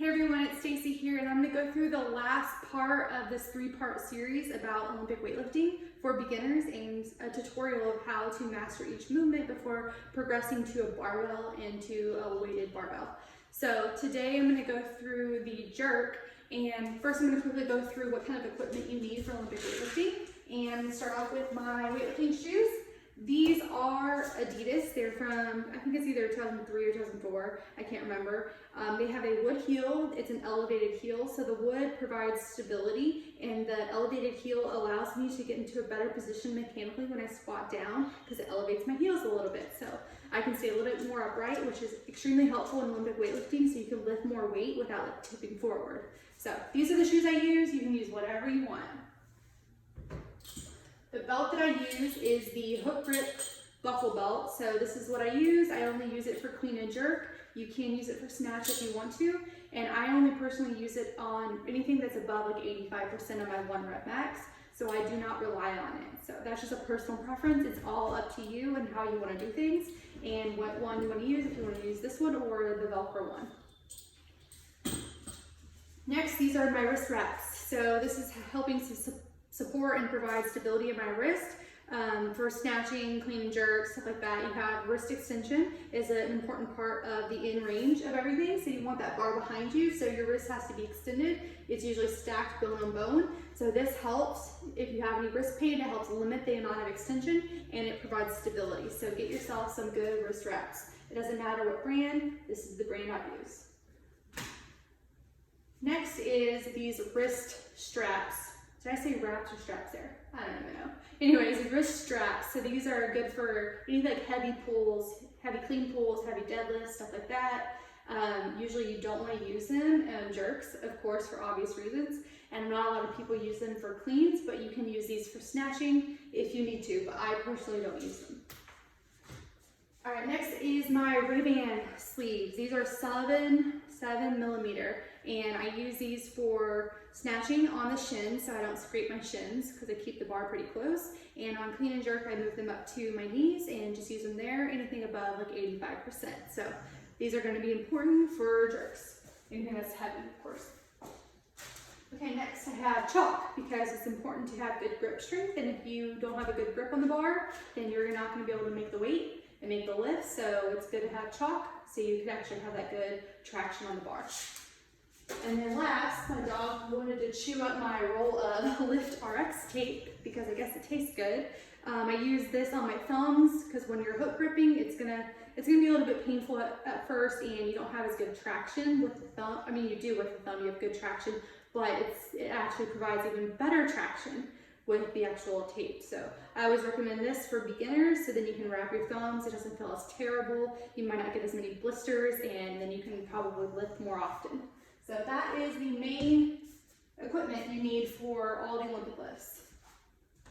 Hey everyone, it's Stacy here, and I'm going to go through the last part of this three-part series about Olympic weightlifting for beginners and a tutorial of how to master each movement before progressing to a barbell and to a weighted barbell. So today I'm going to go through the jerk, and first I'm going to quickly go through what kind of equipment you need for Olympic weightlifting. And I'm going to start off with my weightlifting shoes. These are Adidas. They're from, I think it's either 2003 or 2004. I can't remember. They have a wood heel. It's an elevated heel, so the wood provides stability, and the elevated heel allows me to get into a better position mechanically when I squat down because it elevates my heels a little bit. So I can stay a little bit more upright, which is extremely helpful in Olympic weightlifting, so you can lift more weight without like tipping forward. So these are the shoes I use. You can use whatever you want. The belt that I use is the hook grip buckle belt. So this is what I use. I only use it for clean and jerk. You can use it for snatch if you want to. And I only personally use it on anything that's above like 85% of my 1 rep max. So I do not rely on it. So that's just a personal preference. It's all up to you and how you want to do things and what one you want to use, if you want to use this one or the Velcro one. Next, these are my wrist wraps. So this is helping to support and provide stability in my wrist. For snatching, clean and jerk, stuff like that. You have wrist extension is an important part of the in range of everything. So you want that bar behind you, so your wrist has to be extended. It's usually stacked bone on bone. So this helps if you have any wrist pain. It helps limit the amount of extension and it provides stability. So get yourself some good wrist wraps. It doesn't matter what brand, this is the brand I use. Next is these wrist straps. Did I say wraps or straps there? I don't even know. Anyways, wrist straps. So these are good for any like heavy pulls, heavy clean pulls, heavy deadlifts, stuff like that. Usually you don't want to use them in jerks, of course, for obvious reasons. And not a lot of people use them for cleans, but you can use these for snatching if you need to, but I personally don't use them. All right, next is my Ray-Ban sleeves. These are 7 millimeter, and I use these for snatching on the shins so I don't scrape my shins because I keep the bar pretty close. And on clean and jerk, I move them up to my knees and just use them there, anything above like 85%. So these are going to be important for jerks, anything that's heavy, of course. Okay, next I have chalk because it's important to have good grip strength, and if you don't have a good grip on the bar, then you're not going to be able to make the weight and make the lift. So it's good to have chalk so you can actually have that good traction on the bar. And then last, my dog wanted to chew up my roll of Lift RX tape because I guess it tastes good. I use this on my thumbs because when you're hook gripping, it's gonna be a little bit painful at first, and you don't have as good traction with the thumb. I mean, you do with the thumb, you have good traction, but it actually provides even better traction with the actual tape. So I always recommend this for beginners, so then you can wrap your thumbs. It doesn't feel as terrible. You might not get as many blisters, and then you can probably lift more often. So that is the main equipment you need for all the Olympic lifts.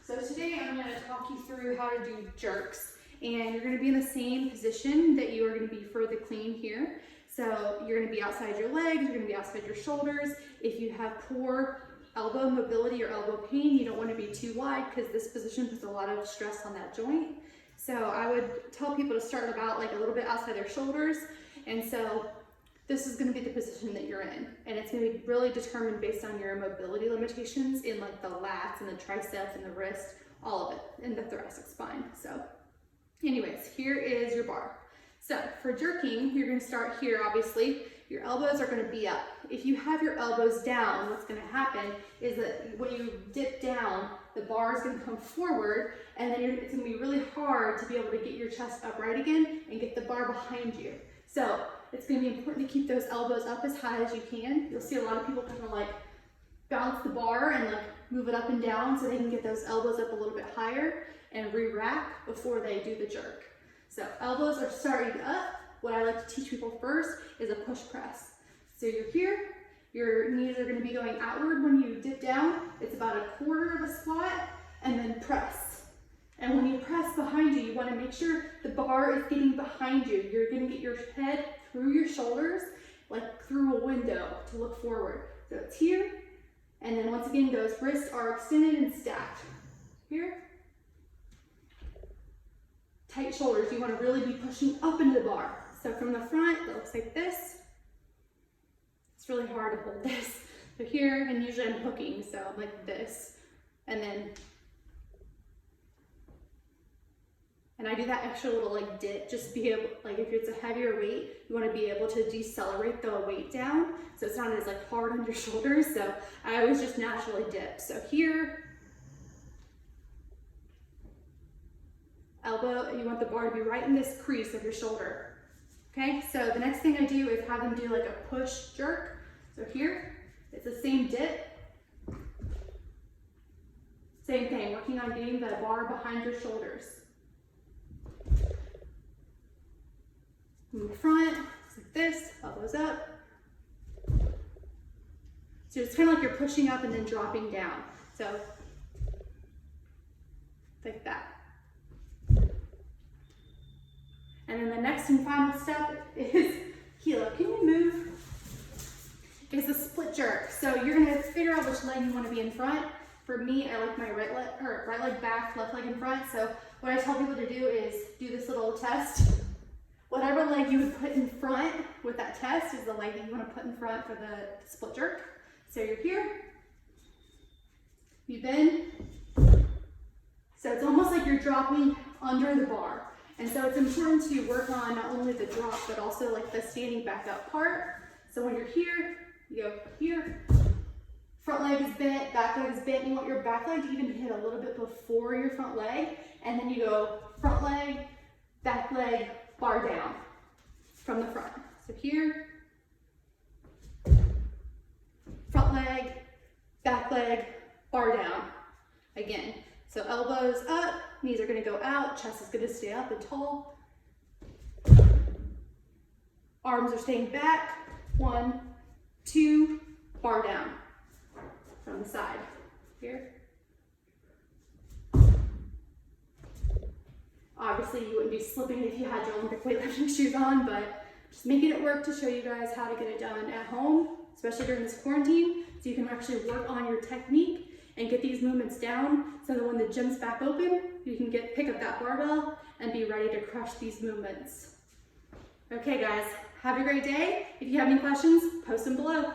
So today I'm going to talk you through how to do jerks, and you're going to be in the same position that you are going to be for the clean here. So you're going to be outside your legs, you're going to be outside your shoulders. If you have poor elbow mobility or elbow pain, you don't want to be too wide because this position puts a lot of stress on that joint. So I would tell people to start about like a little bit outside their shoulders, and so this is going to be the position that you're in, and it's going to be really determined based on your mobility limitations in like the lats and the triceps and the wrist, all of it, and the thoracic spine. So anyways, here is your bar. So for jerking, you're going to start here. Obviously your elbows are going to be up. If you have your elbows down, what's going to happen is that when you dip down, the bar is going to come forward, and then it's going to be really hard to be able to get your chest upright again and get the bar behind you. So it's going to be important to keep those elbows up as high as you can. You'll see a lot of people kind of like bounce the bar and like move it up and down so they can get those elbows up a little bit higher and re-rack before they do the jerk. So elbows are starting up. What I like to teach people first is a push press. So you're here, your knees are going to be going outward when you dip down. It's about a quarter of a squat, and then press. And when you press behind you, you want to make sure the bar is getting behind you. You're going to get your head through your shoulders, like through a window to look forward. So it's here, and then once again, those wrists are extended and stacked. Here. Tight shoulders. You want to really be pushing up into the bar. So from the front, it looks like this. It's really hard to hold this. So here, and usually I'm hooking, so I'm like this. And I do that extra little like dip, just be able, like if it's a heavier weight, you want to be able to decelerate the weight down so it's not as like hard on your shoulders. So I always just naturally dip. So here, elbow, you want the bar to be right in this crease of your shoulder. Okay, so the next thing I do is have them do like a push jerk. So here, it's the same dip. Same thing, working on getting the bar behind your shoulders. Move front, like this, elbows up. So it's kind of like you're pushing up and then dropping down. So, like that. And then the next and final step is, Kilo, can you move? Is a split jerk. So you're gonna figure out which leg you wanna be in front. For me, I like my right leg back, left leg in front. So what I tell people to do is do this little test. Whatever leg you would put in front with that test is the leg that you want to put in front for the split jerk. So you're here, you bend. So it's almost like you're dropping under the bar. And so it's important to work on not only the drop, but also like the standing back up part. So when you're here, you go here, front leg is bent, back leg is bent. You want your back leg to even hit a little bit before your front leg. And then you go front leg, back leg, bar down from the front. So here, front leg, back leg, bar down. Again, so elbows up, knees are gonna go out, chest is gonna stay up and tall. Arms are staying back. 1, 2, bar down from the side. Here. Obviously, you wouldn't be slipping if you had your Olympic weightlifting shoes on, but just making it work to show you guys how to get it done at home, especially during this quarantine, so you can actually work on your technique and get these movements down so that when the gym's back open, you can pick up that barbell and be ready to crush these movements. Okay guys, have a great day. If you have any questions, post them below.